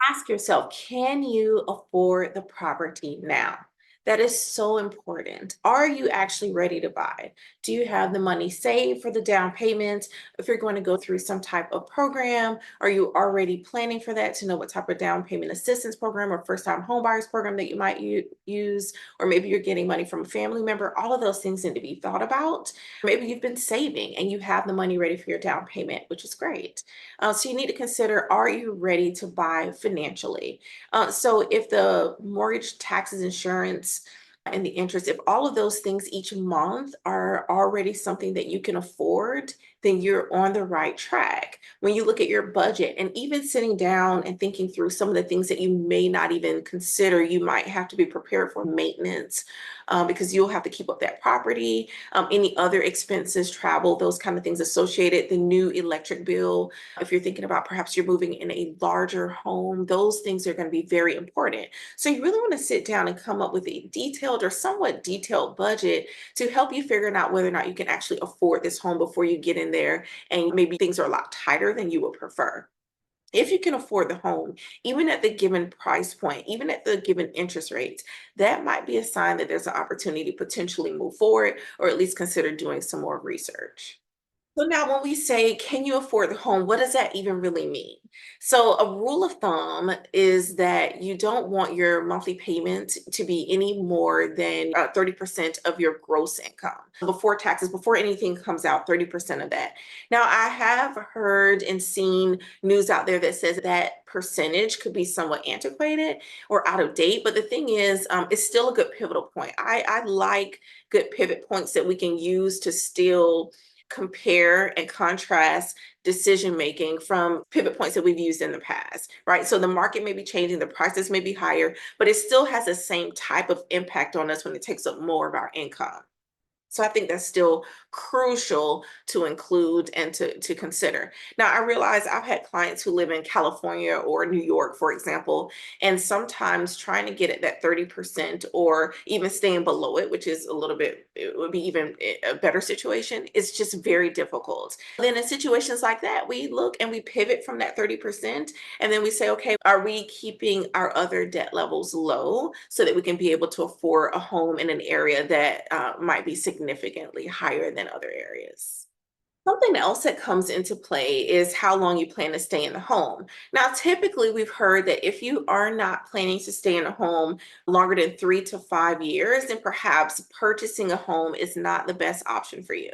ask yourself, can you afford the property now? That is so important. Are you actually ready to buy? Do you have the money saved for the down payment? If you're going to go through some type of program, are you already planning for that to know what type of down payment assistance program or first time homebuyers program that you might use? Or maybe you're getting money from a family member. All of those things need to be thought about. Maybe you've been saving and you have the money ready for your down payment, which is great. So you need to consider, are you ready to buy financially? So if the mortgage, taxes, insurance, and the interest, if all of those things each month are already something that you can afford, then you're on the right track. When you look at your budget and even sitting down and thinking through some of the things that you may not even consider, you might have to be prepared for maintenance because you'll have to keep up that property, any other expenses, travel, those kind of things associated, the new electric bill. If you're thinking about perhaps you're moving in a larger home, those things are going to be very important. So you really want to sit down and come up with a detailed or somewhat detailed budget to help you figure out whether or not you can actually afford this home before you get in there and maybe things are a lot tighter than you would prefer. If you can afford the home, even at the given price point, even at the given interest rates, that might be a sign that there's an opportunity to potentially move forward or at least consider doing some more research. So now when we say, can you afford the home? What does that even really mean? So a rule of thumb is that you don't want your monthly payment to be any more than 30% of your gross income before taxes, before anything comes out, 30% of that. Now, I have heard and seen news out there that says that percentage could be somewhat antiquated or out of date. But the thing is, it's still a good pivotal point. I like good pivot points that we can use to still compare and contrast decision making from pivot points that we've used in the past, right? So the market may be changing, the prices may be higher, but it still has the same type of impact on us when it takes up more of our income. So I think that's still crucial to include and to consider. Now, I realize I've had clients who live in California or New York, for example, and sometimes trying to get at that 30% or even staying below it, which is a little bit, it would be even a better situation, it's just very difficult. Then in situations like that, we look and we pivot from that 30% and then we say, okay, are we keeping our other debt levels low so that we can be able to afford a home in an area that might be significantly higher than other areas? Something else that comes into play is how long you plan to stay in the home. Now, typically, we've heard that if you are not planning to stay in a home longer than 3 to 5 years, then perhaps purchasing a home is not the best option for you.